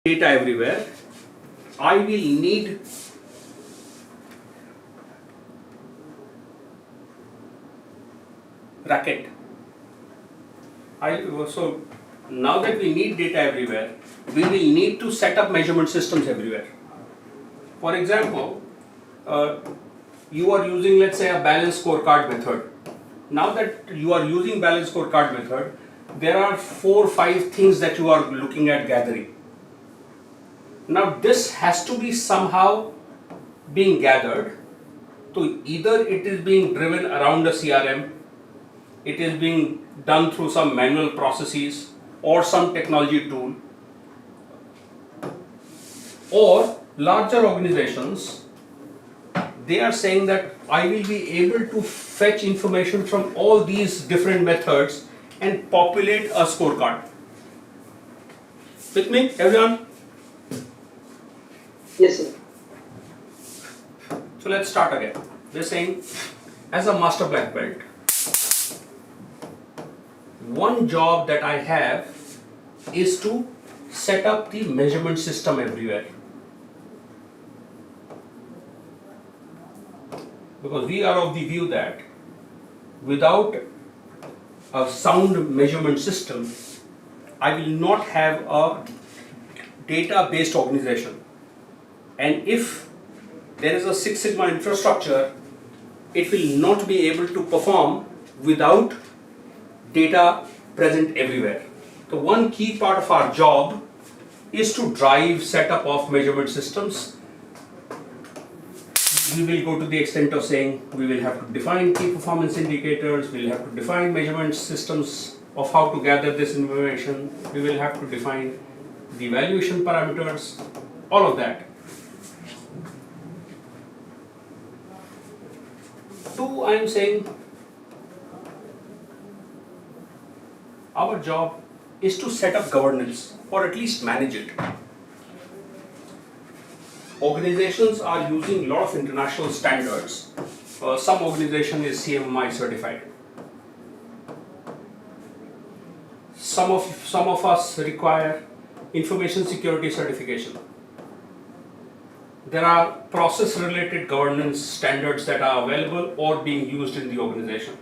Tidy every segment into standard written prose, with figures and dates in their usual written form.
data everywhere, I will need racket. So now that we need data everywhere, we will need to set up measurement systems everywhere. For example, you are using, let's say, a balanced scorecard method. Now that you are using balanced scorecard method, there are 4 or 5 things that you are looking at gathering. Now this has to be somehow being gathered. So either it is being driven around a CRM, it is being done through some manual processes or some technology tool, or larger organizations, they are saying that I will be able to fetch information from all these different methods and populate a scorecard. With me, everyone? Yes, sir. So let's start again. We're saying, as a master black belt, one job that I have is to set up the measurement system everywhere. Because we are of the view that without a sound measurement system, I will not have a data-based organization. And if there is a Six Sigma infrastructure, it will not be able to perform without data present everywhere. So one key part of our job is to drive setup of measurement systems. We will go to the extent of saying we will have to define key performance indicators, we will have to define measurement systems of how to gather this information, we will have to define the evaluation parameters, all of that. Two, I am saying our job is to set up governance or at least manage it. Organizations are using a lot of international standards. Some organization is CMMI certified. Some of us require information security certification. There are process-related governance standards that are available or being used in the organization.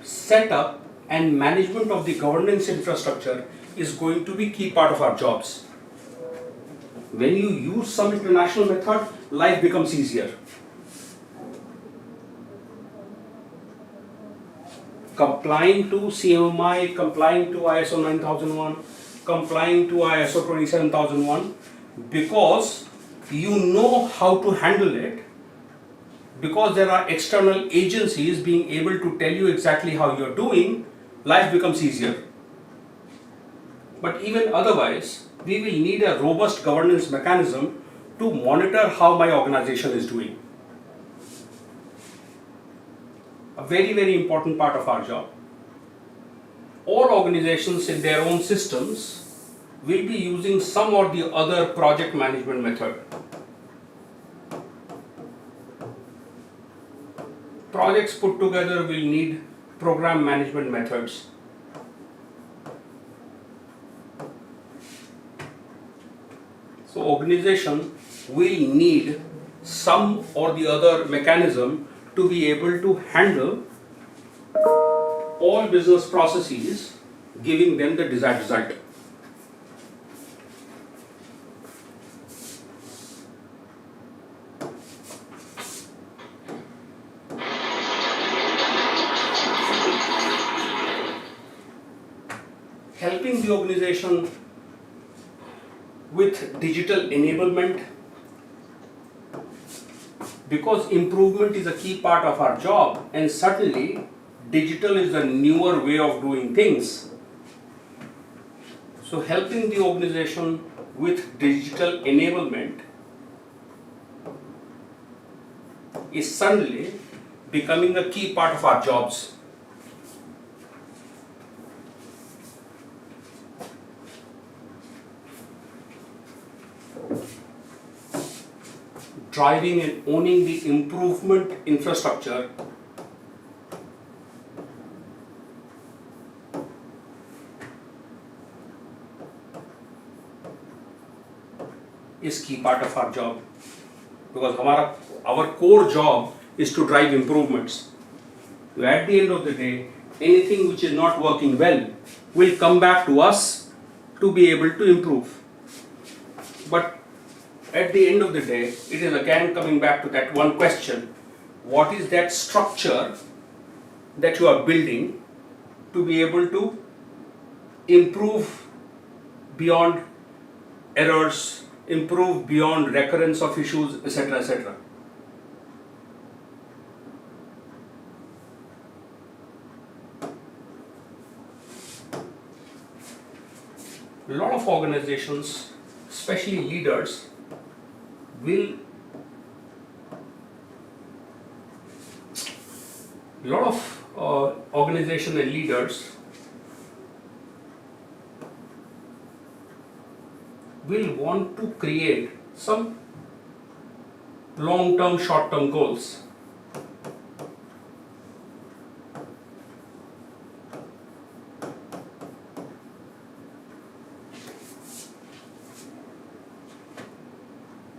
Setup and management of the governance infrastructure is going to be key part of our jobs. When you use some international method, life becomes easier. Complying to CMMI, complying to ISO 9001, complying to ISO 27001, because you know how to handle it, because there are external agencies being able to tell you exactly how you're doing, life becomes easier. But even otherwise, we will need a robust governance mechanism to monitor how my organization is doing. A very, very important part of our job. All organizations in their own systems will be using some or the other project management method. Projects put together will need program management methods. So organization will need some or the other mechanism to be able to handle all business processes, giving them the desired result. Helping the organization with digital enablement, because improvement is a key part of our job, and certainly digital is a newer way of doing things. So helping the organization with digital enablement is suddenly becoming a key part of our jobs. Driving and owning the improvement infrastructure is key part of our job, because our core job is to drive improvements. So at the end of the day, anything which is not working well will come back to us to be able to improve. But at the end of the day, it is again coming back to that one question: what is that structure that you are building to be able to improve beyond errors, improve beyond recurrence of issues, etc., etc. A lot of organizations, especially leaders, will organization and leaders will want to create some long-term, short-term goals.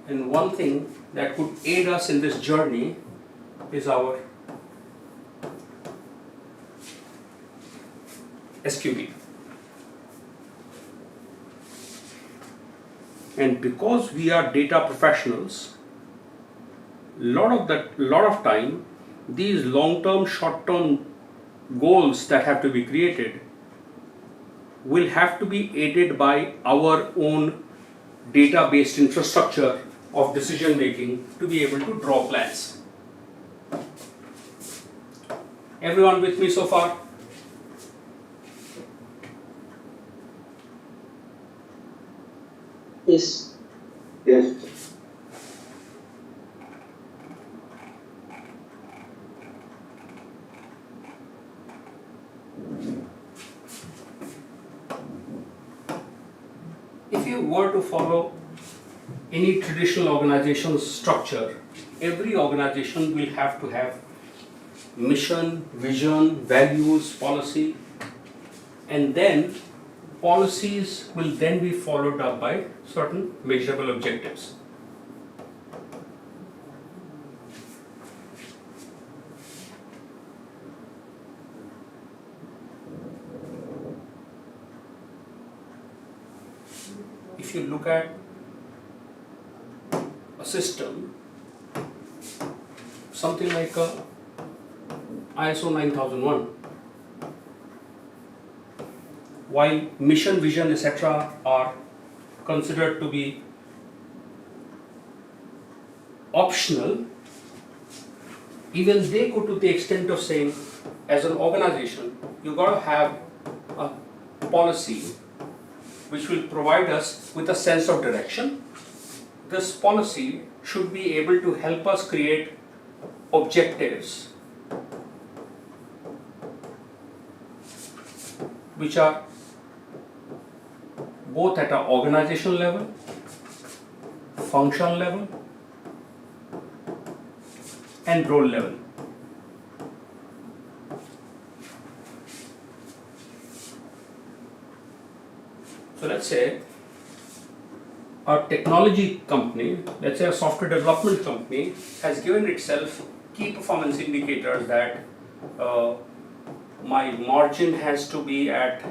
And one thing that could aid us in this journey is our SQB. And because we are data professionals, lot of time these long-term, short-term goals that have to be created will have to be aided by our own data-based infrastructure of decision making to be able to draw plans. Everyone with me so far? Yes. Yes. If you were to follow any traditional organization structure, every organization will have to have mission, vision, values, policy, and then policies will then be followed up by certain measurable objectives. If you look at a system, something like a ISO 9001, while mission, vision, etc. are considered to be optional, even they go to the extent of saying, as an organization, you got to have a policy which will provide us with a sense of direction. This policy should be able to help us create objectives which are both at an organizational level, function level, and role level. So let's say a technology company, let's say a software development company, has given itself key performance indicators that my margin has to be at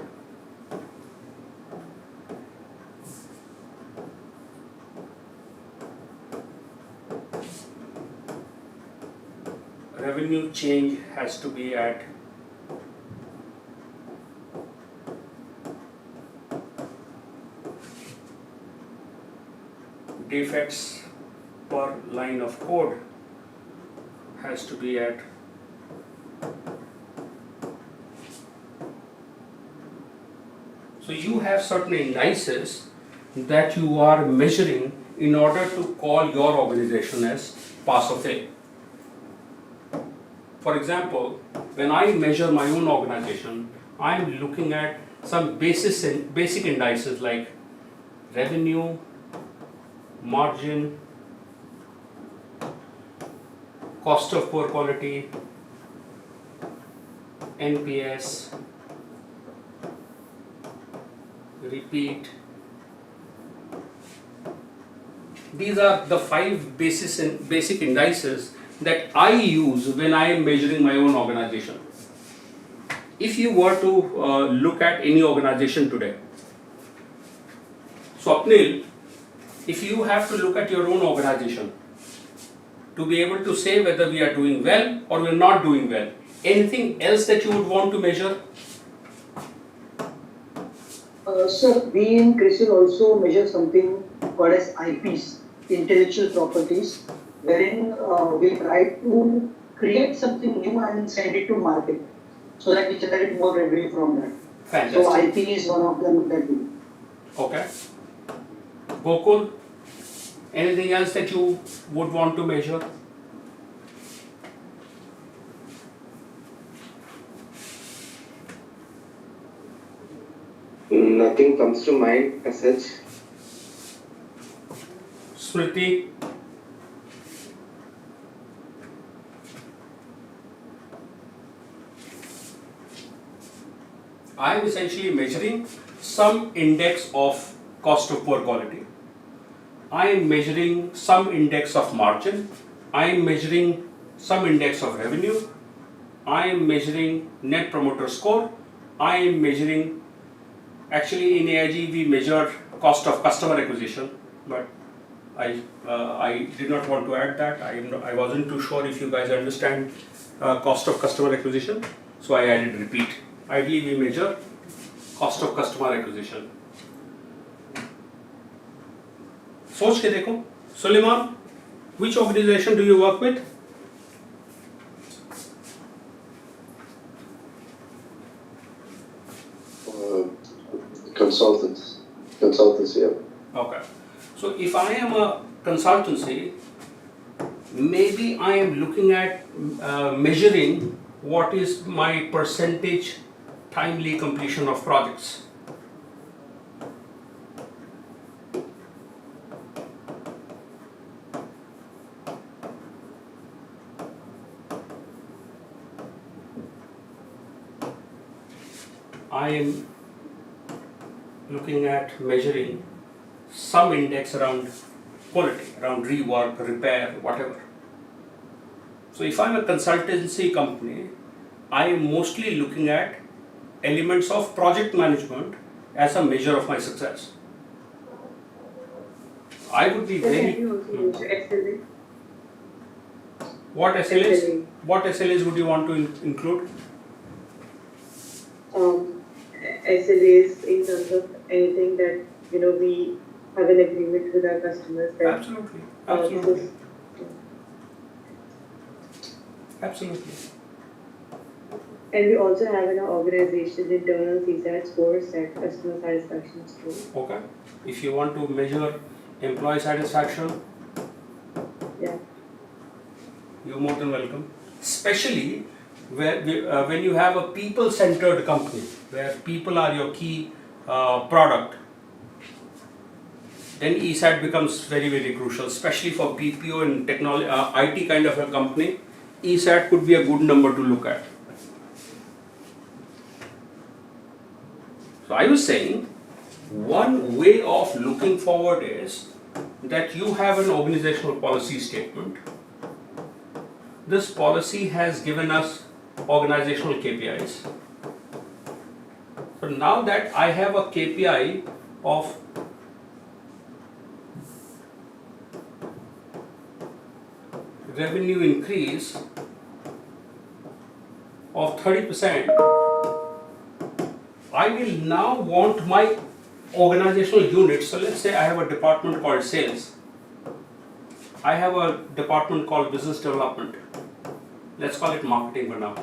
revenue change has to be at defects per line of code has to be at so you have certain indices that you are measuring in order to call your organization as pass or fail. For example, when I measure my own organization, I am looking at some basic indices like revenue, margin, cost of poor quality, NPS, repeat, These are the five basic indices that I use when I am measuring my own organization. If you were to look at any organization today, Swapnil, if you have to look at your own organization to be able to say whether we are doing well or we are not doing well, anything else that you would want to measure? Sir, we in CRISIL also measure something called as IPs, intellectual properties, wherein we try to create something new and send it to market so that we generate more revenue from that. Fantastic. So IP is one of them that we do. Okay. Gokul, anything else that you would want to measure? Nothing comes to mind as such. Smriti? I am essentially measuring some index of cost of poor quality. I am measuring some index of margin. I am measuring some index of revenue. I am measuring net promoter score. I am measuring, actually in AIG we measure cost of customer acquisition, but I did not want to add that. I wasn't too sure if you guys understand cost of customer acquisition, so I added repeat. Ideally we measure cost of customer acquisition. सोच के देखो, Suleiman, which organization do you work with? Consultancy. Okay. So if I am a consultancy, maybe I am looking at measuring what is my percentage timely completion of projects. I am looking at measuring some index around quality, around rework, repair, whatever. So if I'm a consultancy company, I am mostly looking at elements of project management as a measure of my success. I would be very... SLA. What SLAs? SLA. What SLAs would you want to include? SLAs in terms of anything that we have an agreement with our customers that Absolutely. Absolutely. this is- Absolutely. and we also have in our organization internal CSAT scores, that customer satisfaction score. Okay. If you want to measure employee satisfaction, Yeah. you're more than welcome. Especially when you have a people-centered company, where people are your key product, then ESAT becomes very, very crucial, especially for BPO and technology, IT kind of a company. ESAT could be a good number to look at. So I was saying, one way of looking forward is that you have an organizational policy statement. This policy has given us organizational KPIs. So now that I have a KPI of revenue increase of 30%, I will now want my organizational units. So let's say I have a department called sales. I have a department called business development. Let's call it marketing for now.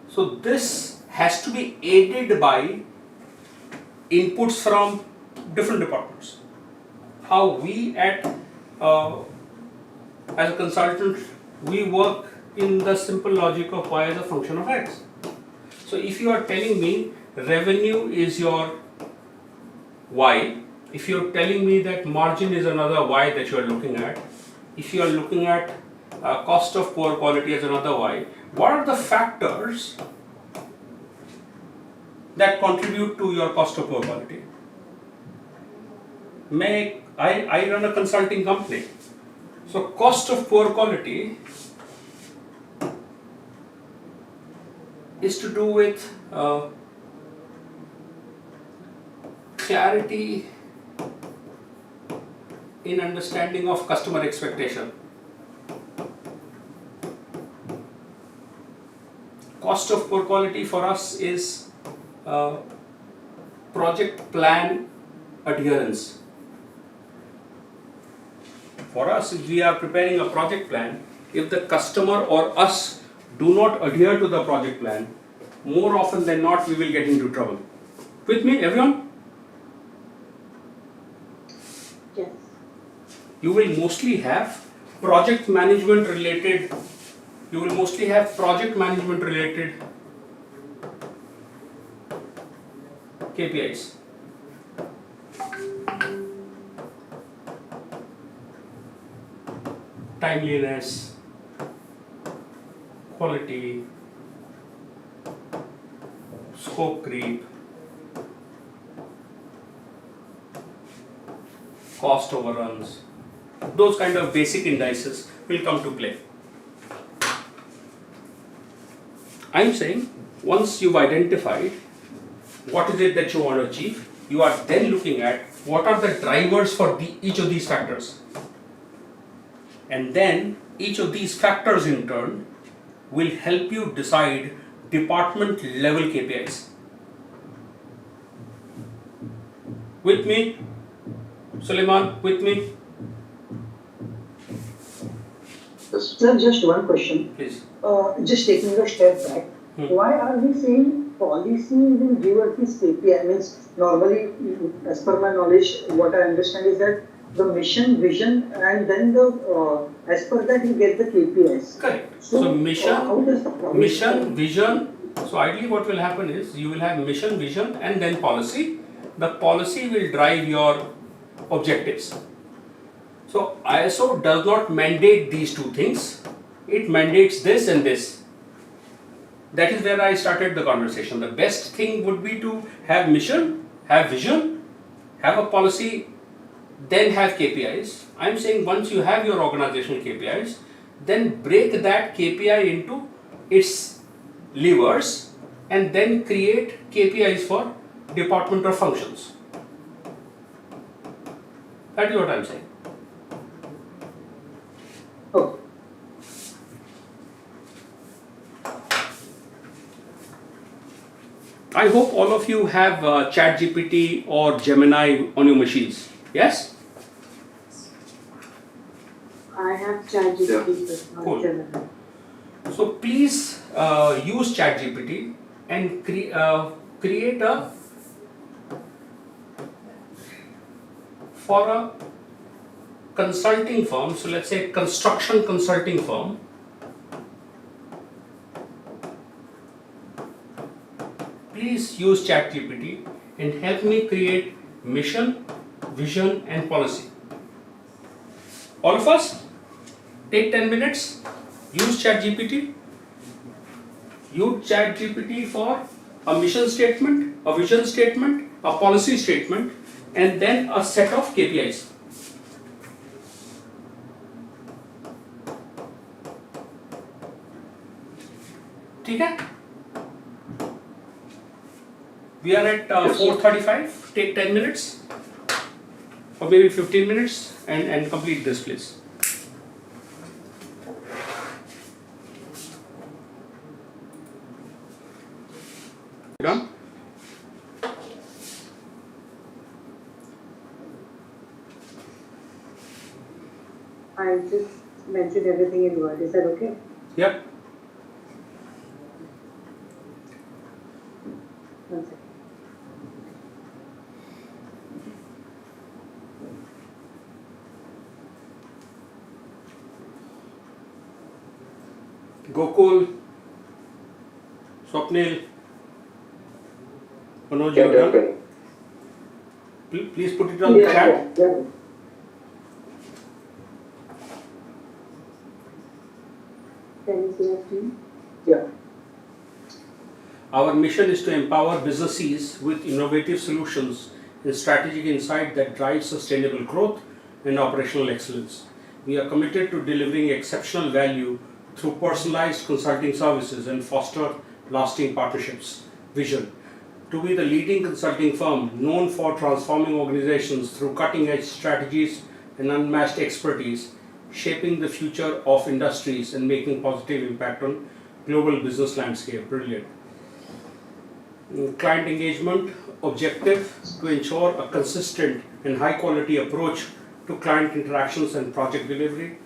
So this has to be aided by inputs from different departments. How we as a consultant, we work in the simple logic of Y as a function of X. So if you are telling me revenue is your Y, if you are telling me that margin is another Y that you are looking at, if you are looking at cost of poor quality as another Y, what are the factors that contribute to your cost of poor quality? I run a consulting company. So cost of poor quality is to do with clarity in understanding of customer expectation. Cost of poor quality for us is project plan adherence. For us, if we are preparing a project plan, if the customer or us do not adhere to the project plan, more often than not we will get into trouble. With me, everyone? Yes. You will mostly have project management related KPIs. Timeliness, quality, scope creep, cost overruns, those kind of basic indices will come to play. I'm saying once you've identified what is it that you want to achieve, you are then looking at what are the drivers for each of these factors. And then each of these factors in turn will help you decide department level KPIs. With me? Suleiman, with me? Yes. Sir, just one question. Please. Just taking a step back, why are we saying policy will give us this KPI? Means normally, as per my knowledge, what I understand is that the mission, vision, and then the as per that you get the KPIs. Correct. So, So mission, how does the policy mission, vision. So ideally what will happen is you will have mission, vision and then policy. The policy will drive your objectives. So ISO does not mandate these two things. It mandates this and this. That is where I started the conversation. The best thing would be to have mission, have vision, have a policy, then have KPIs. I'm saying once you have your organizational KPIs, then break that KPI into its levers and then create KPIs for department or functions. That is what I'm saying. Okay. I hope all of you have ChatGPT or Gemini on your machines. Yes? I have ChatGPT, but not Cool. Gemini. So please use ChatGPT and create for a consulting firm. So let's say construction consulting firm. Please use ChatGPT and help me create mission, vision and policy. All of us, take 10 minutes, use ChatGPT. Use ChatGPT for a mission statement, a vision statement, a policy statement, and then a set of KPIs. ठीक है? We are at 4:35. Take 10 minutes or maybe 15 minutes and complete this, please. Done? I just mentioned everything in Word. Is that okay? Yep. One second. Gokul, Swapnil, Manoj, you Yeah, are done? definitely. Please put it on the chat. Yeah. Can you see your screen? Yeah. Our mission is to empower businesses with innovative solutions and strategic insight that drives sustainable growth and operational excellence. We are committed to delivering exceptional value through personalized consulting services and foster lasting partnerships. Vision: to be the leading consulting firm known for transforming organizations through cutting-edge strategies and unmatched expertise, shaping the future of industries and making positive impact on global business landscape. Brilliant. Client engagement objective: to ensure a consistent and high quality approach to client interactions and project delivery.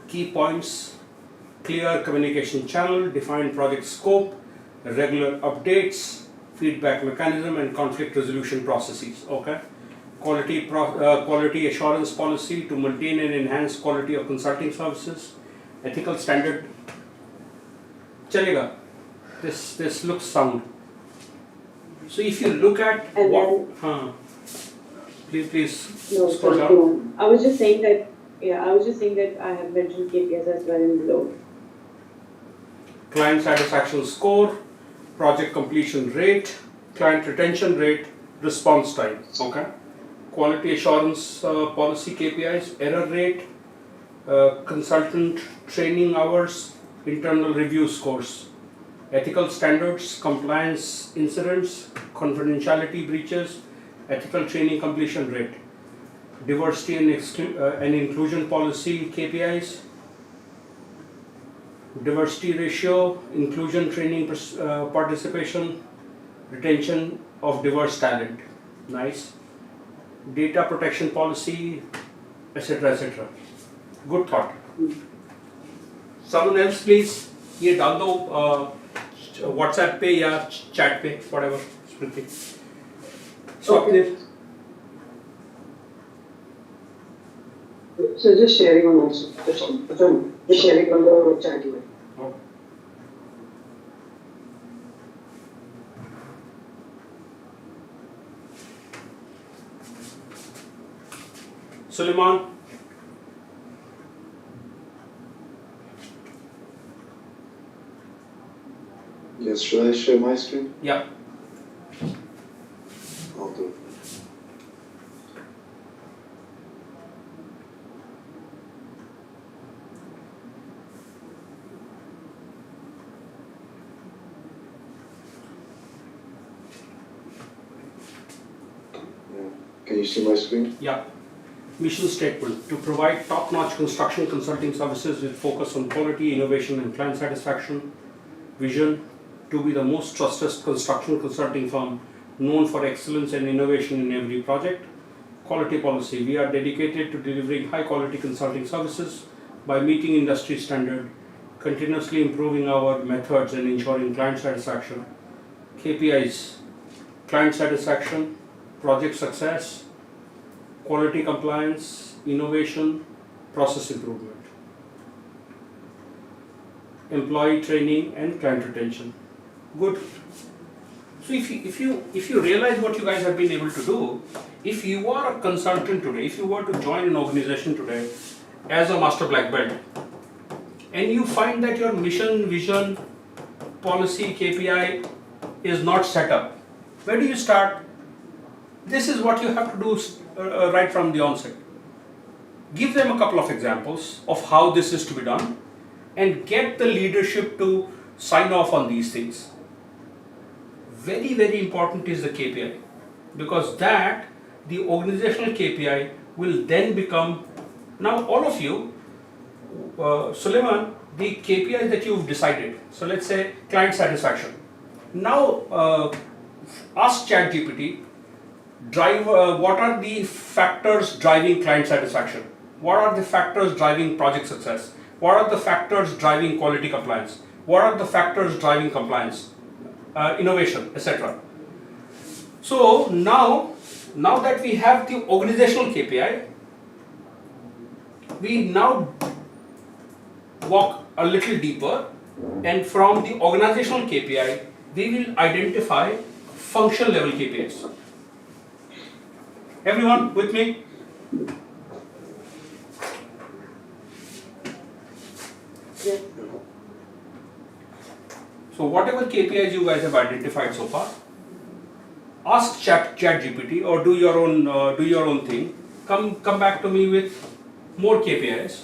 Key points: clear communication channel, defined project scope, regular updates, feedback mechanism, and conflict resolution processes. Okay. Quality assurance policy to maintain and enhance quality of consulting services. Ethical standard. Chalega. This looks sound. So if you look at And what, please No, scroll sorry, down. go on. I was just saying that I have mentioned KPIs as well in below. Client satisfaction score, project completion rate, client retention rate, response time. Okay. Quality assurance policy KPIs, error rate, consultant training hours, internal review scores. Ethical standards, compliance incidents, confidentiality breaches, ethical training completion rate. Diversity and inclusion policy KPIs, diversity ratio, inclusion training participation, retention of diverse talent. Nice. Data protection policy, etc. etc. Good thought. Someone else please, ये डाल दो WhatsApp पे या chat पे, whatever. Smriti. Swapnil. So just sharing on also. Just sharing on the chat here. Suleiman. Yes, should I share my screen? Yeah. I'll do it. Yeah. Can you see my screen? Yeah. Mission statement: to provide top-notch construction consulting services with focus on quality, innovation, and client satisfaction. Vision: to be the most trusted construction consulting firm known for excellence and innovation in every project. Quality policy: we are dedicated to delivering high-quality consulting services by meeting industry standard, continuously improving our methods and ensuring client satisfaction. KPIs: client satisfaction, project success, quality compliance, innovation, process improvement. Employee training and client retention. Good. So if you realize what you guys have been able to do, if you are a consultant today, if you were to join an organization today as a master black belt, and you find that your mission, vision, policy, KPI is not set up, where do you start? This is what you have to do right from the onset. Give them a couple of examples of how this is to be done and get the leadership to sign off on these things. Very, very important is the KPI, because that, the organizational KPI will then become, now all of you, Suleiman, the KPIs that you've decided, so let's say client satisfaction. Now ask ChatGPT, what are the factors driving client satisfaction? What are the factors driving project success? What are the factors driving quality compliance? What are the factors driving compliance, innovation, etc. So now that we have the organizational KPI, we now walk a little deeper, and from the organizational KPI, we will identify function level KPIs. Everyone with me? Yes. So whatever KPIs you guys have identified so far, ask ChatGPT or do your own thing. Come back to me with more KPIs,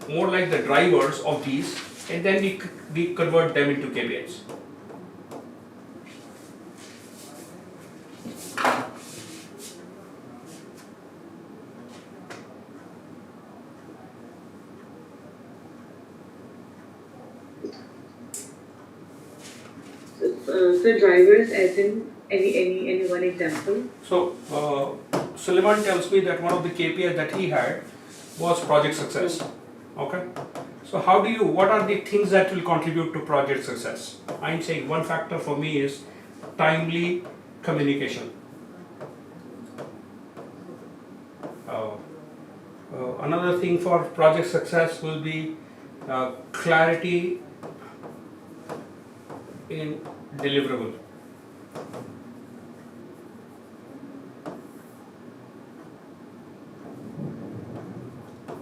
more like the drivers of these, and then we convert them into KPIs. So drivers, as in any one example. So Suleiman tells me that one of the KPIs that he had was project success. Okay. So what are the things that will contribute to project success? I'm saying one factor for me is timely communication. Another thing for project success will be clarity in deliverable.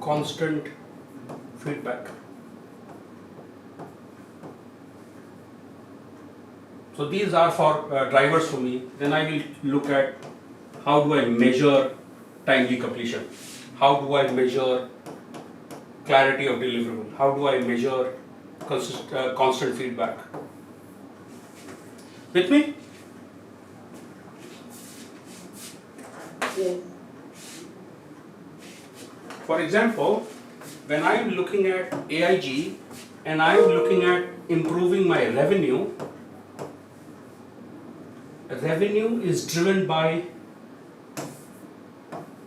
Constant feedback. So these are for drivers for me. Then I will look at how do I measure timely completion? How do I measure clarity of deliverable? How do I measure constant feedback? With me? Yes. For example, when I am looking at AIG and I am looking at improving my revenue is driven by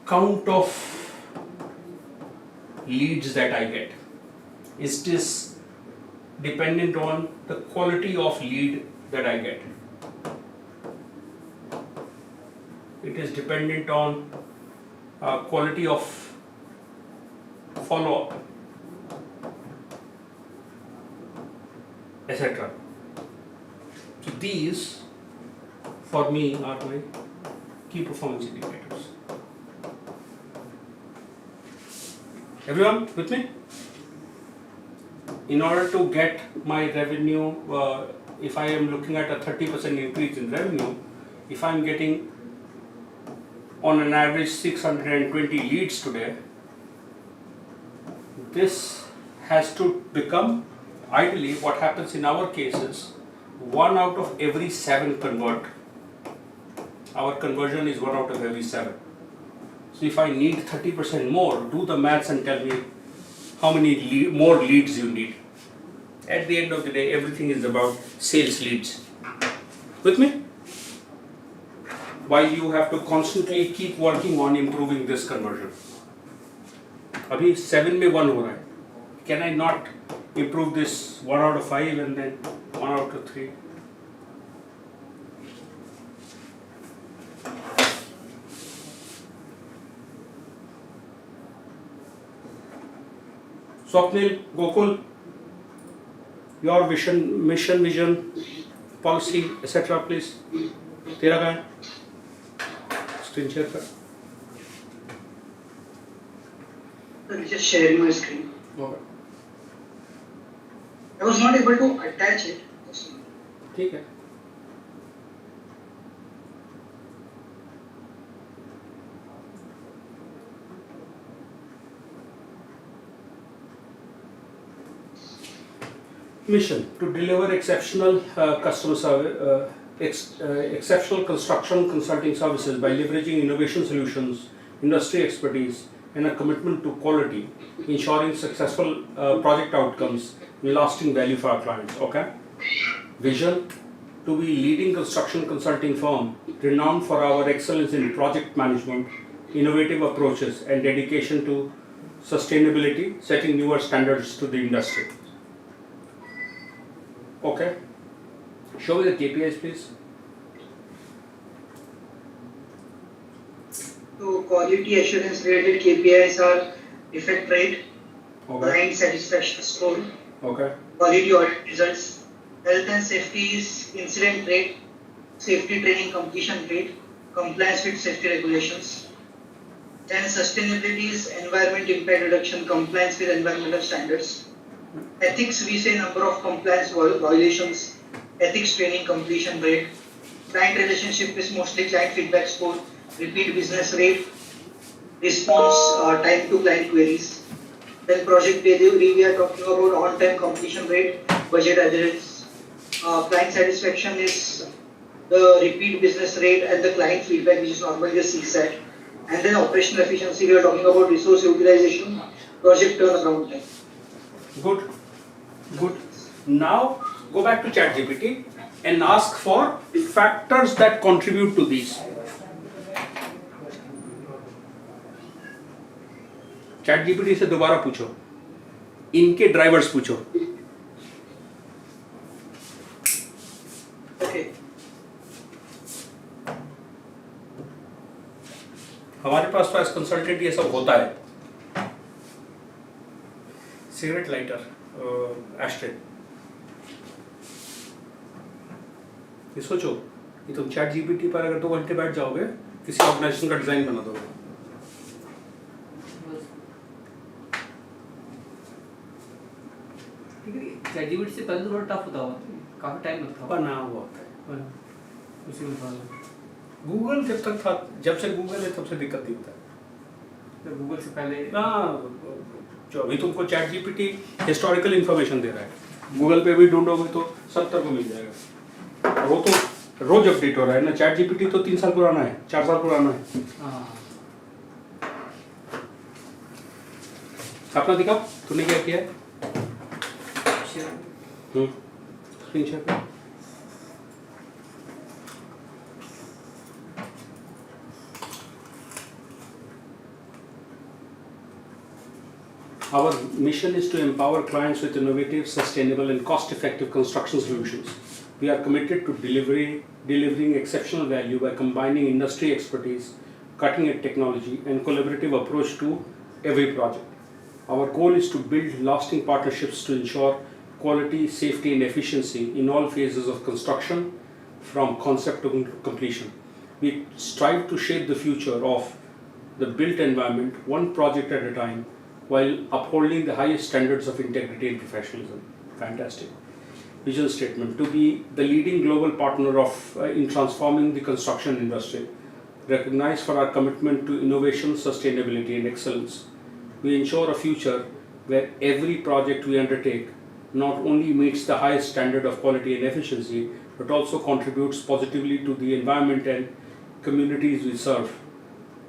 count of leads that I get. Is this dependent on the quality of lead that I get? It is dependent on quality of follow-up, etc. So these for me are my key performance indicators. Everyone with me? In order to get my revenue, if I am looking at a 30% increase in revenue, if I am getting on an average 620 leads today, this has to become, ideally what happens in our case is 1 out of every 7 convert. Our conversion is 1 out of every 7. So if I need 30% more, do the maths and tell me how many more leads you need. At the end of the day, everything is about sales leads. With me? While you have to constantly keep working on improving this conversion. Abhi 7 में 1 हो रहा है. Can I not improve this 1 out of 5 and then 1 out of 3? Swapnil, Gokul, your vision, mission, vision, policy, etc. Please. तेरा कहाँ है? Screen share कर. I'm just sharing my screen. Okay. I was not able to attach it. ठीक है. Mission to deliver exceptional customer service, exceptional construction consulting services by leveraging innovation solutions, industry expertise, and a commitment to quality, ensuring successful project outcomes and lasting value for our clients. Okay. Vision to be leading construction consulting firm renowned for our excellence in project management, innovative approaches, and dedication to sustainability, setting newer standards to the industry. Okay. Show me the KPIs, please. So quality assurance related KPIs are defect rate, Okay. client satisfaction score, Okay. quality audit results, health and safety incident rate, safety training completion rate, compliance with safety regulations. Then sustainability is environment impact reduction, compliance with environmental standards. Ethics, we say number of compliance violations, ethics training completion rate. Client relationship is mostly client feedback score, repeat business rate, response time to client queries. Then project delivery, we are talking about on-time completion rate, budget adherence. Client satisfaction is the repeat business rate and the client feedback, which is normally the CSAT. And then operational efficiency, we are talking about resource utilization, project turnaround time. Good, good. Now go back to ChatGPT and ask for factors that contribute to these. ChatGPT से दोबारा पूछो, इनके drivers पूछो. Okay. हमारे पास तो as consultant ये सब होता है. Cigarette lighter, ashtray. ये सोचो कि तुम चैट जीपीटी पर अगर 2 घंटे बैठ जाओगे, किसी ऑर्गेनाइजेशन का डिजाइन बना दोगे. चैट जीपीटी से पहले तो थोड़ा टफ होता होगा, काफी टाइम लगता होगा. बना हुआ होता है. उसी में था. गूगल जब तक था, जब से गूगल है तब से दिक्कत नहीं होता है. तो गूगल से पहले जो अभी तुमको चैट जीपीटी हिस्टोरिकल इंफॉर्मेशन दे रहा है, गूगल पे भी ढूंढोगे तो 70 को मिल जाएगा. और वो तो रोज अपडेट हो रहा है ना. चैट जीपीटी तो 3 साल पुराना है, 4 साल पुराना है. अपना दिखा, तूने क्या किया है? स्क्रीन शेयर कर. Our mission is to empower clients with innovative, sustainable, and cost-effective construction solutions. We are committed to delivering exceptional value by combining industry expertise, cutting-edge technology, and collaborative approach to every project. Our goal is to build lasting partnerships to ensure quality, safety, and efficiency in all phases of construction, from concept to completion. We strive to shape the future of the built environment, one project at a time, while upholding the highest standards of integrity and professionalism. Fantastic. Vision statement: to be the leading global partner in transforming the construction industry, recognized for our commitment to innovation, sustainability, and excellence. We ensure a future where every project we undertake not only meets the highest standard of quality and efficiency, but also contributes positively to the environment and communities we serve.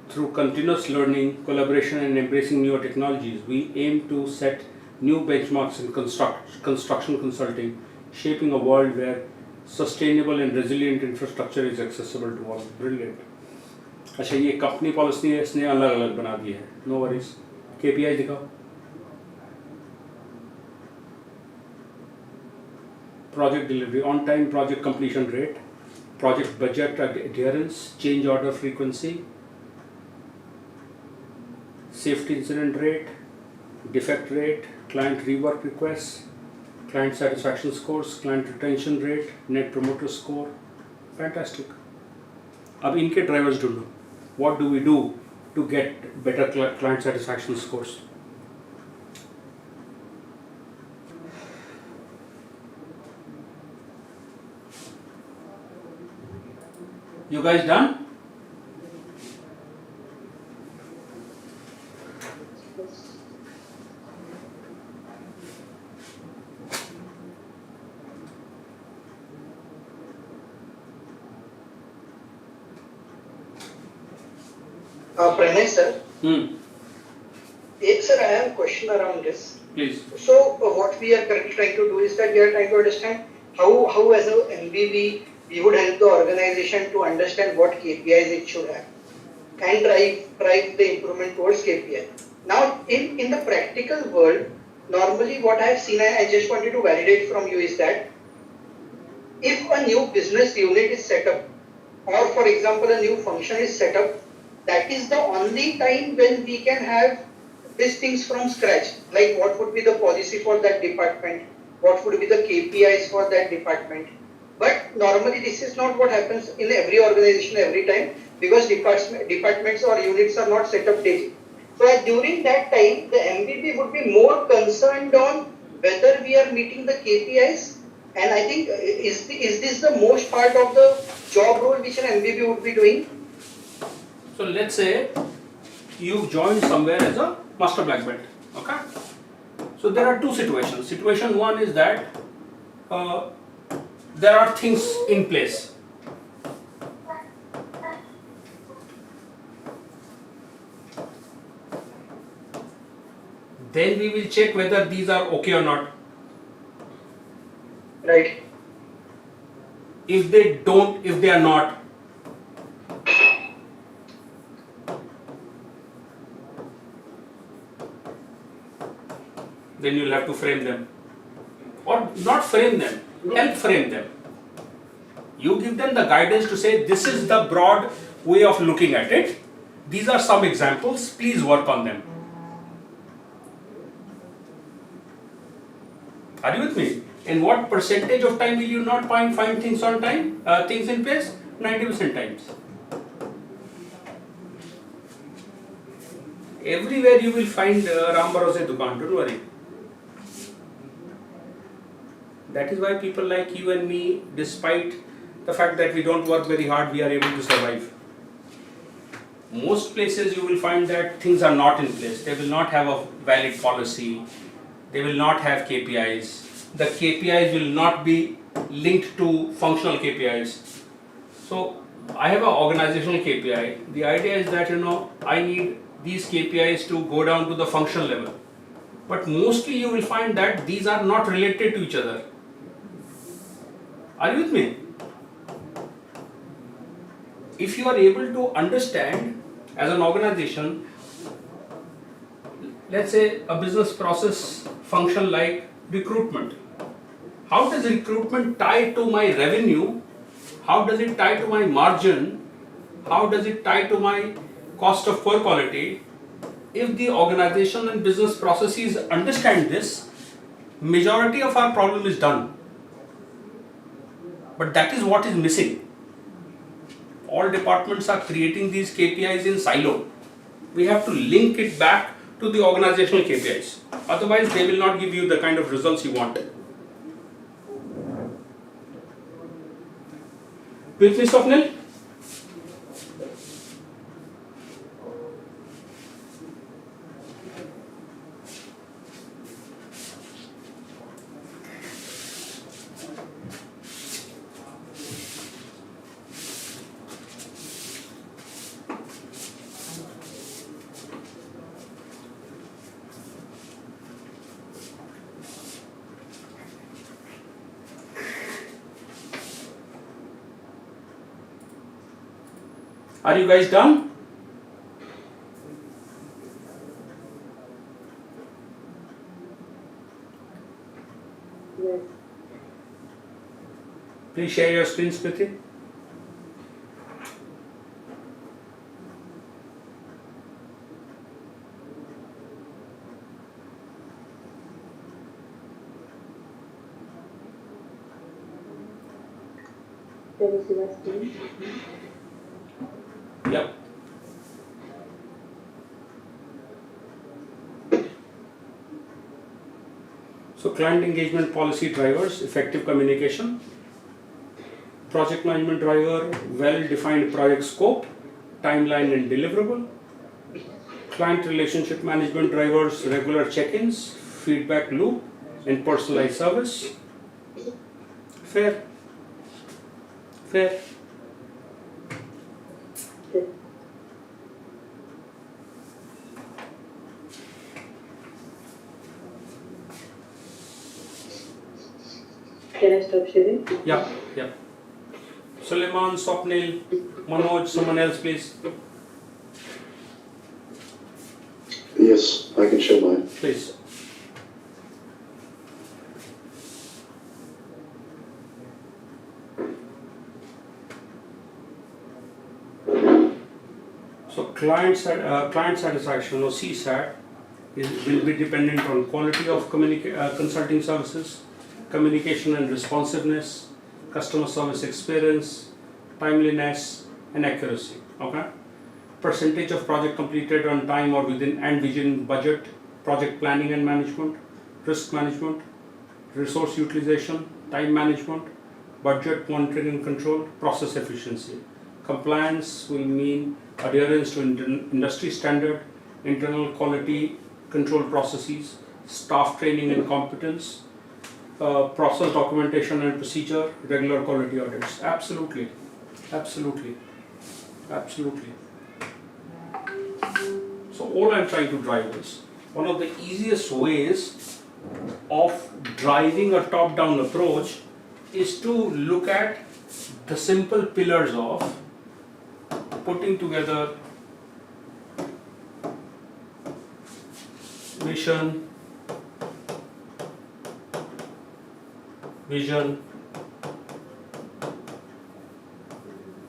Through continuous learning, collaboration, and embracing newer technologies, we aim to set new benchmarks in construction consulting, shaping a world where sustainable and resilient infrastructure is accessible to all. Brilliant. अच्छा, ये company policy है, इसने अलग अलग बना दी है. No worries. KPI दिखाओ. Project delivery, on time project completion rate, project budget adherence, change order frequency, safety incident rate, defect rate, client rework requests, client satisfaction scores, client retention rate, net promoter score. Fantastic. अब इनके drivers ढूंढो. What do we do to get better client satisfaction scores? You guys done? Pranay sir, sir, I have a question around this. Please. So what we are currently trying to do is that we are trying to understand how as a MBB we would help the organization to understand what KPIs it should have and drive the improvement towards KPI. Now in the practical world, normally what I have seen, I just wanted to validate from you, is that if a new business unit is set up, or for example a new function is set up, that is the only time when we can have these things from scratch. Like what would be the policy for that department, what would be the KPIs for that department. But normally this is not what happens in every organization every time, because departments or units are not set up daily. So during that time, the MBB would be more concerned on whether we are meeting the KPIs And I think is this the most part of the job role which an MBB would be doing? So let's say you joined somewhere as a master black belt. Okay. So there are two situations. Situation one is that there are things in place. Then we will check whether these are okay or not. Right. If they are not, then you'll have to frame them. Or not frame them, help frame them. You give them the guidance to say, this is the broad way of looking at it. These are some examples, please work on them. Are you with me? In what percentage of time will you not find things on time, things in place? 90% times. Everywhere you will find Ram Bharose Dukan, don't worry. That is why people like you and me, despite the fact that we don't work very hard, we are able to survive. Most places you will find that things are not in place. They will not have a valid policy. They will not have KPIs. The KPIs will not be linked to functional KPIs. So I have an organizational KPI. The idea is that I need these KPIs to go down to the functional level. But mostly you will find that these are not related to each other. Are you with me? If you are able to understand as an organization, let's say a business process function like recruitment. How does recruitment tie to my revenue? How does it tie to my margin? How does it tie to my cost of poor quality? If the organization and business processes understand this, majority of our problem is done. But that is what is missing. All departments are creating these KPIs in silo. We have to link it back to the organizational KPIs. Otherwise, they will not give you the kind of results you want. With me, Swapnil? Are you guys done? Yes. Please share your screen, Smriti. Can you see my screen? Yep. So client engagement policy drivers, effective communication, project management driver, well-defined project scope, timeline and deliverable, client relationship management drivers, regular check-ins, feedback loop, and personalized service. Fair. Fair. Yes. Can I stop sharing? Yeah, yeah. Suleiman, Swapnil, Manoj, someone else please. Yes, I can share mine. Please. So client satisfaction or CSAT will be dependent on quality of consulting services, communication and responsiveness, customer service experience, timeliness and accuracy. Okay. Percentage of project completed on time or within budget, project planning and management, risk management, resource utilization, time management, budget monitoring and control, process efficiency. Compliance will mean adherence to industry standard, internal quality control processes, staff training and competence, process documentation and procedure, regular quality audits. Absolutely, absolutely, absolutely. So all I'm trying to drive is, one of the easiest ways of driving a top-down approach is to look at the simple pillars of putting together vision,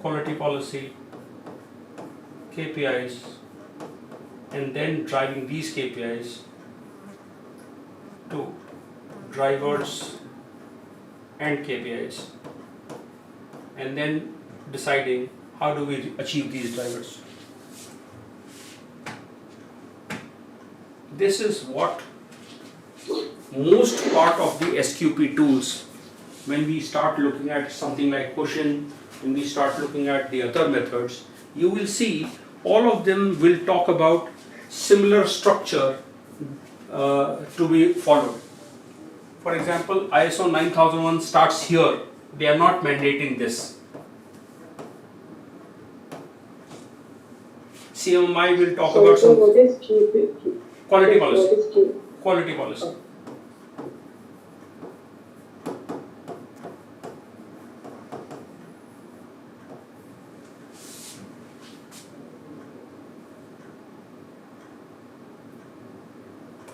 quality policy, KPIs, and then driving these KPIs to drivers and KPIs, and then deciding how do we achieve these drivers. This is what most part of the SQP tools, when we start looking at something like Quotient, when we start looking at the other methods, you will see all of them will talk about similar structure to be followed. For example, ISO 9001 starts here. They are not mandating this. CMI will talk about some what is QP? quality What policy. is Q? Quality policy.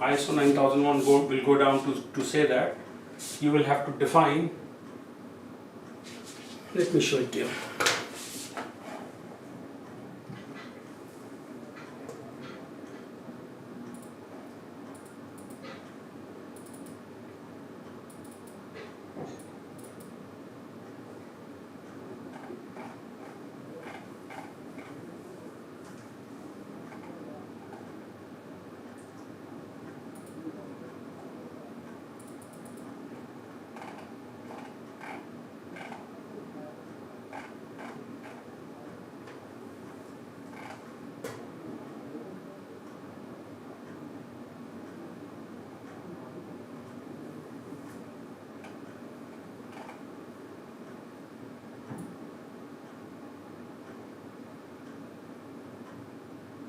ISO 9001 will go down to say that you will have to define. Let me show it to you.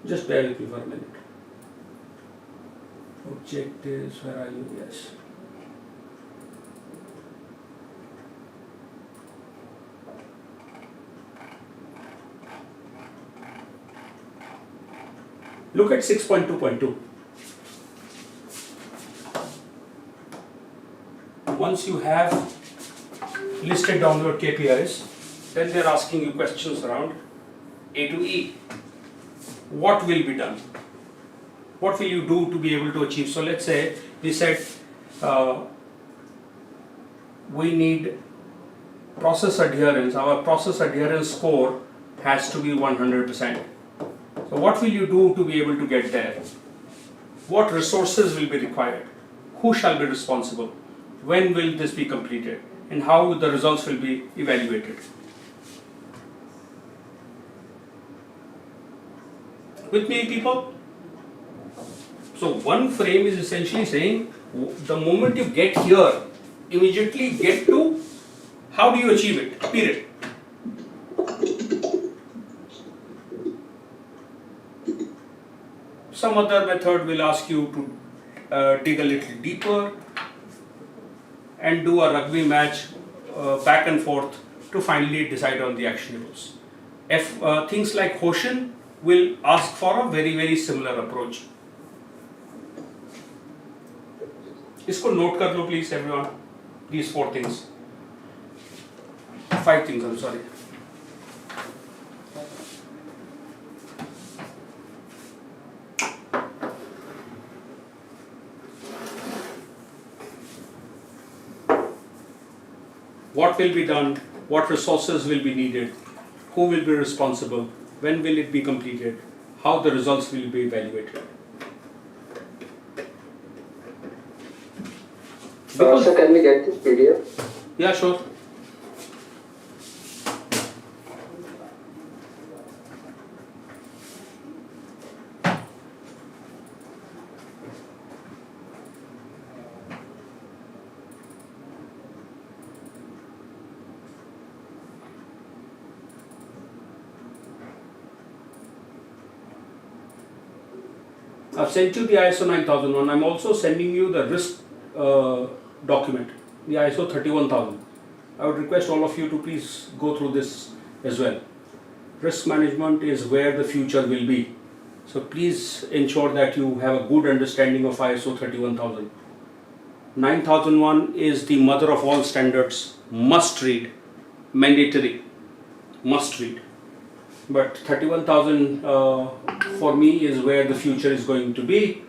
Just bear with me for a minute. Objectives, where are you? Yes. Look at 6.2.2. Once you have listed down your KPIs, then they're asking you questions around A to E. What will be done? What will you do to be able to achieve? So let's say we said we need process adherence. Our process adherence score has to be 100%. So what will you do to be able to get there? What resources will be required? Who shall be responsible? When will this be completed? And how the results will be evaluated? With me, people? So one frame is essentially saying the moment you get here, immediately get to how do you achieve it, period. Some other method will ask you to dig a little deeper and do a rugby match back and forth to finally decide on the actionables. If things like Quotient will ask for a very, very similar approach. इसको note कर लो please everyone. These 4 things. 5 things, I'm sorry. What will be done? What resources will be needed? Who will be responsible? When will it be completed? How the results will be evaluated? Sir, can we get this PDF? Yeah, sure. I've sent you the ISO 9001. I'm also sending you the risk document, the ISO 31000. I would request all of you to please go through this as well. Risk management is where the future will be. So please ensure that you have a good understanding of ISO 31000. 9001 is the mother of all standards, must read, mandatory, must read. But 31000 for me is where the future is going to be.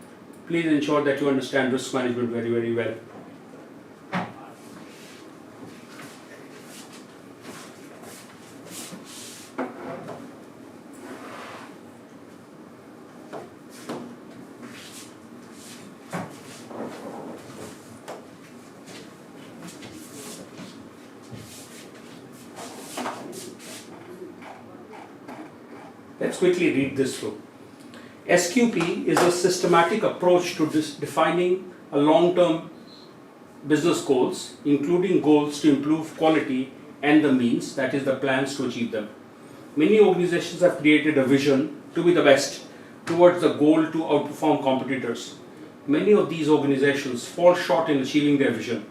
Please ensure that you understand risk management very, very well. Let's quickly read this through. SQP is a systematic approach to defining a long-term business goals, including goals to improve quality and the means, that is the plans to achieve them. Many organizations have created a vision to be the best towards the goal to outperform competitors. Many of these organizations fall short in achieving their vision.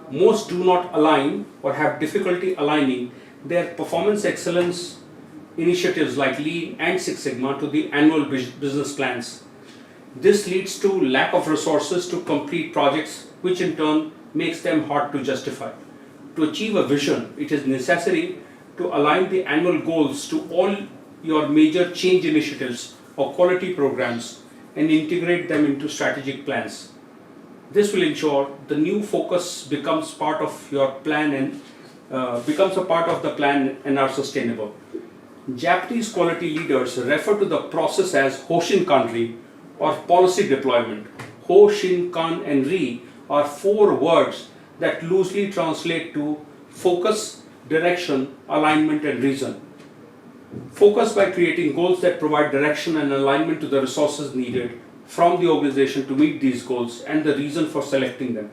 Most do not align or have difficulty aligning their performance excellence initiatives like Lean and Six Sigma to the annual business plans. This leads to lack of resources to complete projects, which in turn makes them hard to justify. To achieve a vision, it is necessary to align the annual goals to all your major change initiatives or quality programs and integrate them into strategic plans. This will ensure the new focus becomes part of your plan and becomes a part of the plan and are sustainable. Japanese quality leaders refer to the process as Hoshinkanri or policy deployment. Hoshinkan and Ri are 4 words that loosely translate to focus, direction, alignment and reason. Focus by creating goals that provide direction and alignment to the resources needed from the organization to meet these goals and the reason for selecting them.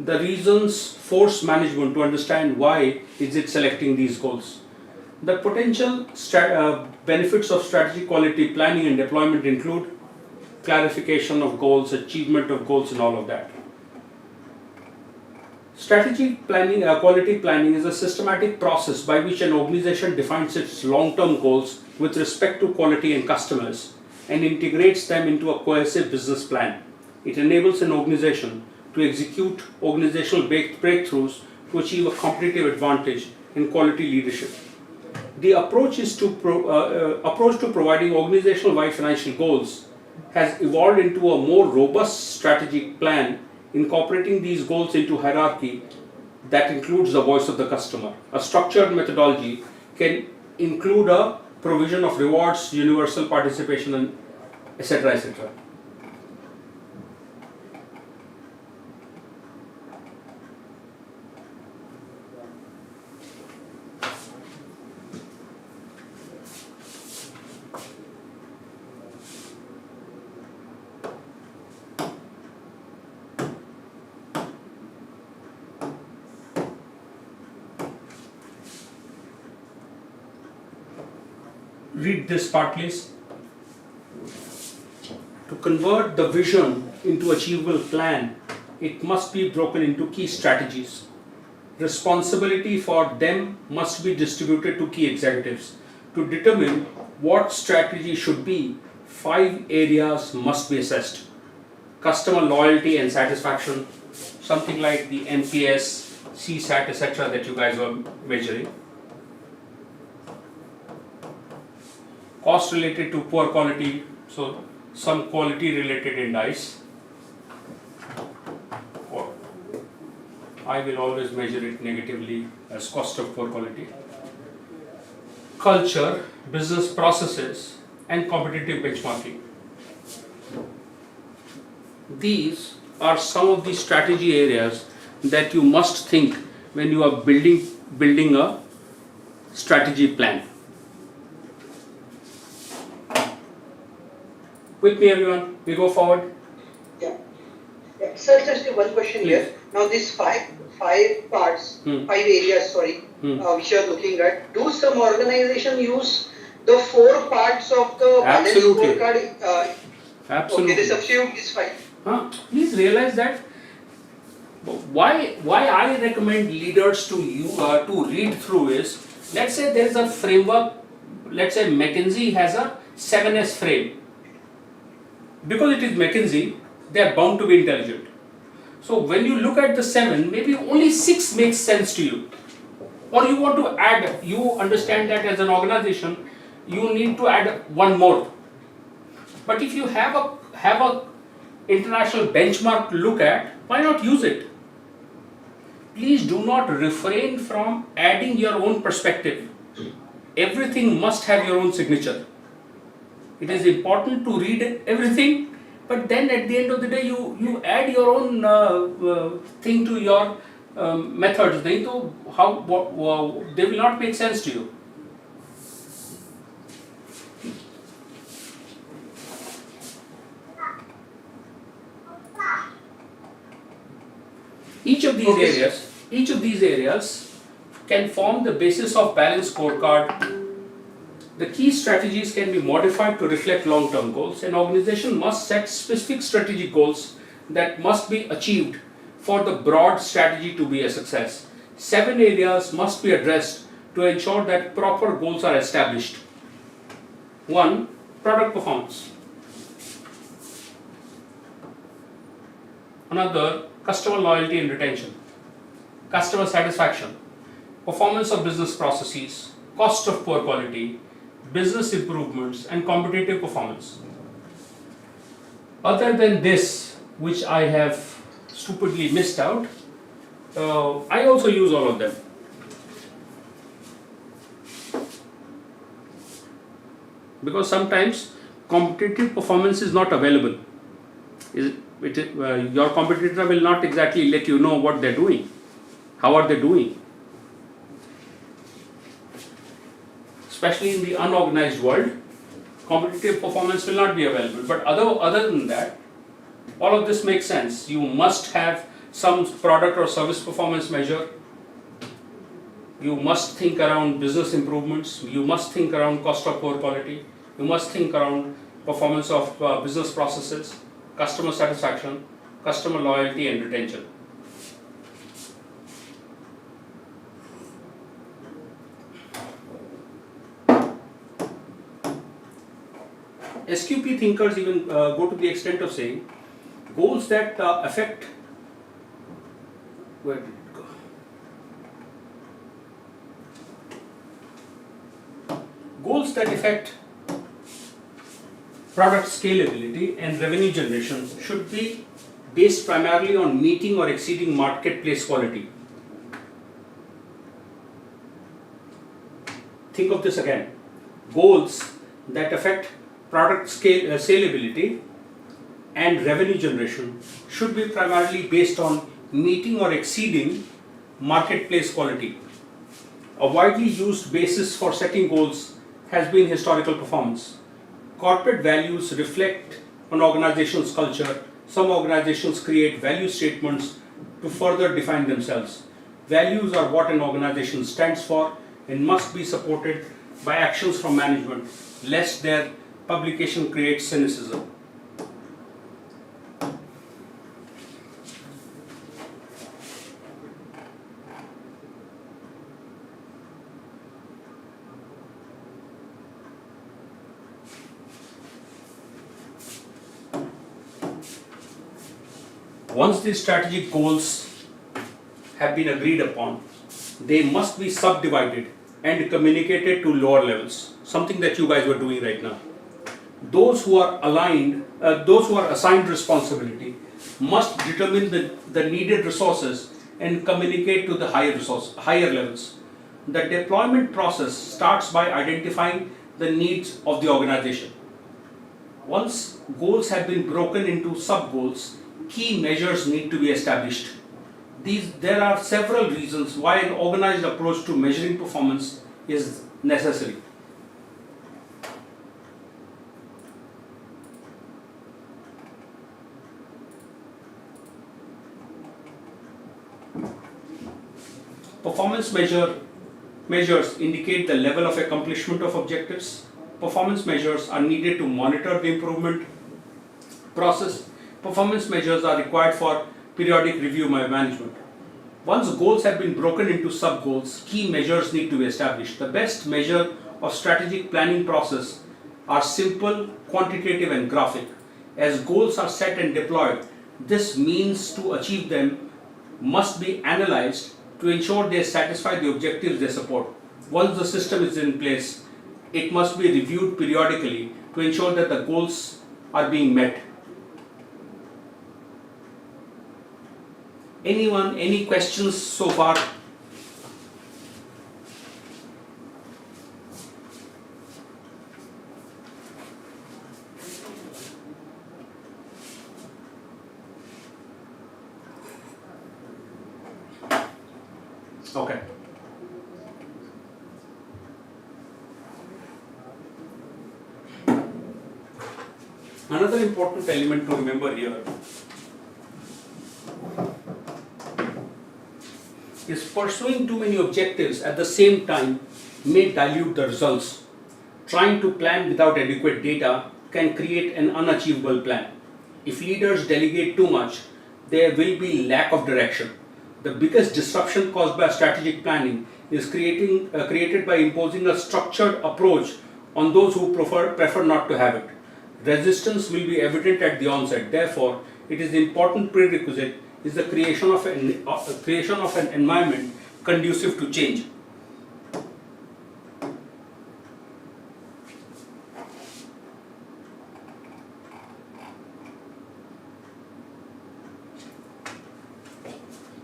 The reasons force management to understand why is it selecting these goals. The potential benefits of strategic quality planning and deployment include clarification of goals, achievement of goals and all of that. Strategic planning, quality planning is a systematic process by which an organization defines its long-term goals with respect to quality and customers and integrates them into a cohesive business plan. It enables an organization to execute organizational breakthroughs to achieve a competitive advantage in quality leadership. The approach to providing organizational-wide financial goals has evolved into a more robust strategic plan, incorporating these goals into hierarchy that includes the voice of the customer. A structured methodology can include a provision of rewards, universal participation, and etc. etc. Read this part, please. To convert the vision into achievable plan, it must be broken into key strategies. Responsibility for them must be distributed to key executives. To determine what strategy should be, 5 areas must be assessed. Customer loyalty and satisfaction, something like the NPS, CSAT, etc. that you guys were measuring. Cost related to poor quality, so some quality related index. Or I will always measure it negatively as cost of poor quality. Culture, business processes, and competitive benchmarking. These are some of the strategy areas that you must think when you are building a strategy plan. With me, everyone. We go forward. Yeah. Yeah. Sir, just one question Please. here. Now, these five parts, five areas, sorry, which you are looking at, do some organization use the 4 parts of the balance Absolutely. scorecard? Absolutely. Okay, they substitute these 5. Please realize that why I recommend leaders to read through is, let's say there is a framework, let's say McKinsey has a 7S frame. Because it is McKinsey, they are bound to be intelligent. So when you look at the 7, maybe only 6 makes sense to you. Or you want to add, you understand that as an organization, you need to add one more. But if you have a international benchmark to look at, why not use it? Please do not refrain from adding your own perspective. Everything must have your own signature. It is important to read everything, but then at the end of the day, you add your own thing to your methods. They will not make sense to you. Each of these areas can form the basis of balanced scorecard. The key strategies can be modified to reflect long-term goals. An organization must set specific strategic goals that must be achieved for the broad strategy to be a success. 7 areas must be addressed to ensure that proper goals are established. 1. Product performance. Another, customer loyalty and retention. Customer satisfaction. Performance of business processes. Cost of poor quality. Business improvements and competitive performance. Other than this, which I have stupidly missed out, I also use all of them. Because sometimes competitive performance is not available. Your competitor will not exactly let you know what they're doing. How are they doing? Especially in the unorganized world, competitive performance will not be available. But other than that, all of this makes sense. You must have some product or service performance measure. You must think around business improvements. You must think around cost of poor quality. You must think around performance of business processes, customer satisfaction, customer loyalty and retention. SQP thinkers even go to the extent of saying goals that affect, where did it go? Goals that affect product scalability and revenue generation should be based primarily on meeting or exceeding marketplace quality. Think of this again. Goals that affect product scalability and revenue generation should be primarily based on meeting or exceeding marketplace quality. A widely used basis for setting goals has been historical performance. Corporate values reflect an organization's culture. Some organizations create value statements to further define themselves. Values are what an organization stands for and must be supported by actions from management, lest their publication creates cynicism. Once these strategic goals have been agreed upon, they must be subdivided and communicated to lower levels, something that you guys were doing right now. Those who are assigned responsibility must determine the needed resources and communicate to the higher levels. The deployment process starts by identifying the needs of the organization. Once goals have been broken into sub-goals, key measures need to be established. There are several reasons why an organized approach to measuring performance is necessary. Performance measures indicate the level of accomplishment of objectives. Performance measures are needed to monitor the improvement process. Performance measures are required for periodic review by management. Once goals have been broken into sub-goals, key measures need to be established. The best measure of strategic planning process are simple, quantitative and graphic. As goals are set and deployed, this means to achieve them must be analyzed to ensure they satisfy the objectives they support. Once the system is in place, it must be reviewed periodically to ensure that the goals are being met. Anyone, any questions so far? Okay. Another important element to remember here is pursuing too many objectives at the same time may dilute the results. Trying to plan without adequate data can create an unachievable plan. If leaders delegate too much, there will be lack of direction. The biggest disruption caused by strategic planning is created by imposing a structured approach on those who prefer not to have it. Resistance will be evident at the onset. Therefore, it is the important prerequisite is the creation of an environment conducive to change.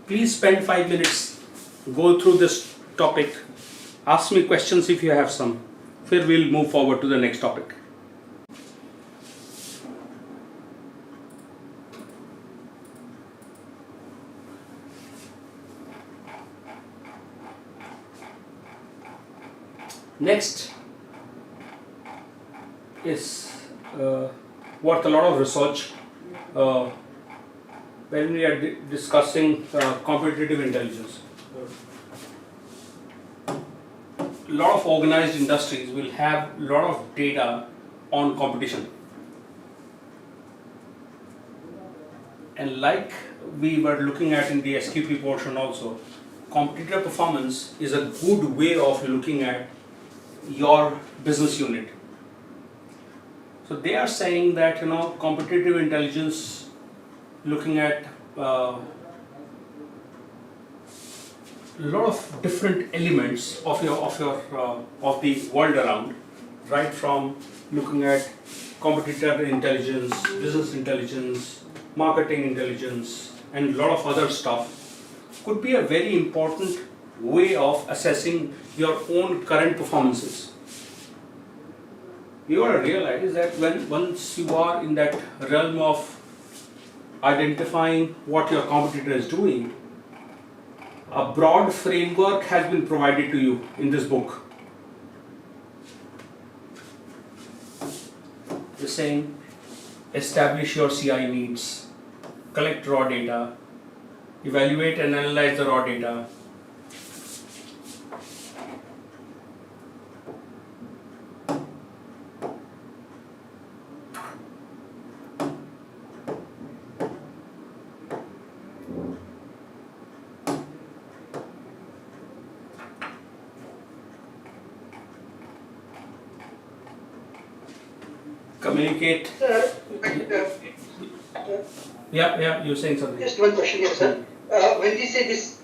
Please spend 5 minutes, go through this topic, ask me questions if you have some. Then we'll move forward to the next topic. Next is worth a lot of research when we are discussing competitive intelligence. A lot of organized industries will have a lot of data on competition. And like we were looking at in the SQP portion also, competitor performance is a good way of looking at your business unit. So they are saying that competitive intelligence, looking at a lot of different elements of the world around, right from looking at competitor intelligence, business intelligence, marketing intelligence, and a lot of other stuff, could be a very important way of assessing your own current performances. You ought to realize that once you are in that realm of identifying what your competitor is doing, a broad framework has been provided to you in this book. It's saying, establish your CI needs, collect raw data, evaluate and analyze the raw data, communicate. Sir, Yeah, you're saying something. just one question here, sir. When we say this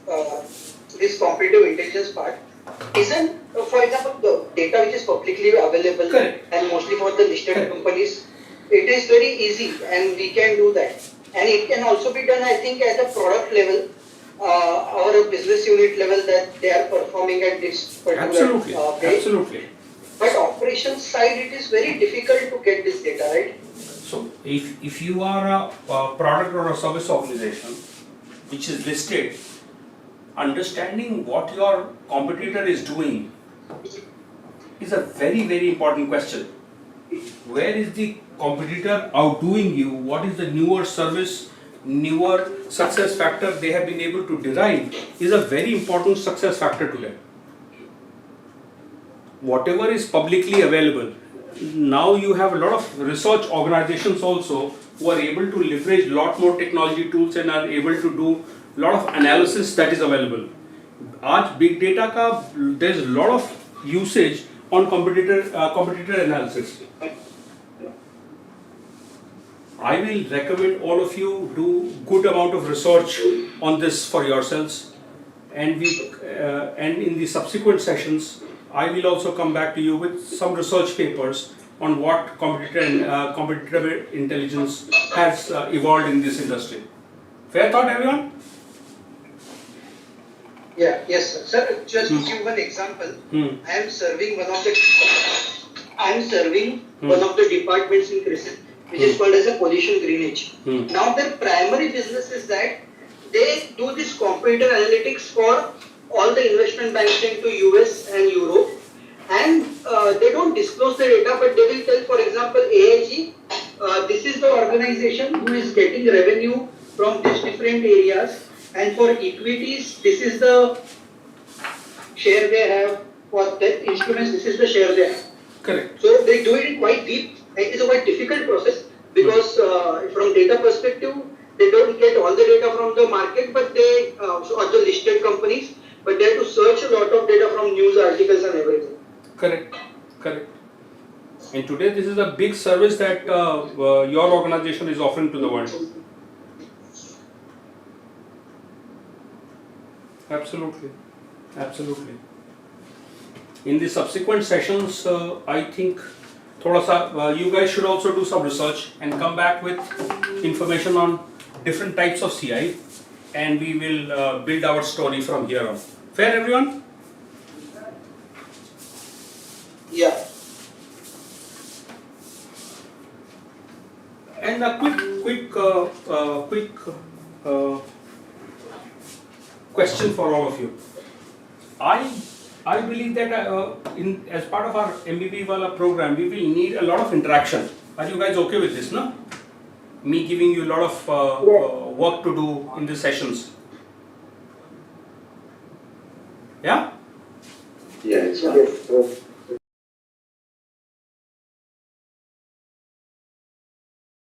competitive intelligence part, isn't, for example, the data which is publicly available Correct. and mostly for the listed Correct. companies, it is very easy and we can do that. And it can also be done, I think, at a product level or a business unit level, that they are performing at this particular Absolutely, page. absolutely. But operations side, it is very difficult to get this data, right? So if you are a product or a service organization, which is listed, understanding what your competitor is doing is a very, very important question. Where is the competitor outdoing you? What is the newer service, newer success factor they have been able to derive is a very important success factor to them. Whatever is publicly available, now you have a lot of research organizations also who are able to leverage a lot more technology tools and are able to do a lot of analysis that is available. आज big data का there is a lot of usage on competitor analysis. I will recommend all of you do good amount of research on this for yourselves, and in the subsequent sessions I will also come back to you with some research papers on what competitive intelligence has evolved in this industry. Fair thought, everyone? Yeah, yes, sir. Sir, just to give one example, I am serving one of the departments in CRISIL, which is called as a position greenage. Now their primary business is that they do this computer analytics for all the investment banks into US and Europe, and they don't disclose the data, but they will tell, for example, AIG, this is the organization who is getting revenue from these different areas, and for equities, this is the share they have. For debt instruments, this is the share they have. Correct. So they do it quite deep. It is a quite difficult process because from data perspective, they don't get all the data from the market, but they or the listed companies, but they have to search a lot of data from news articles and everything. Correct. Correct. And today this is a big service that your organization is offering to the world. Absolutely. Absolutely. In the subsequent sessions, I think you guys should also do some research and come back with information on different types of CI, and we will build our story from here on. Fair, everyone? Yeah. And a quick question for all of you. I believe that as part of our MBB wala program, we will need a lot of interaction. Are you guys okay with this, no? Me giving you a lot of work to do in the sessions. Yeah? Yeah, it's fine.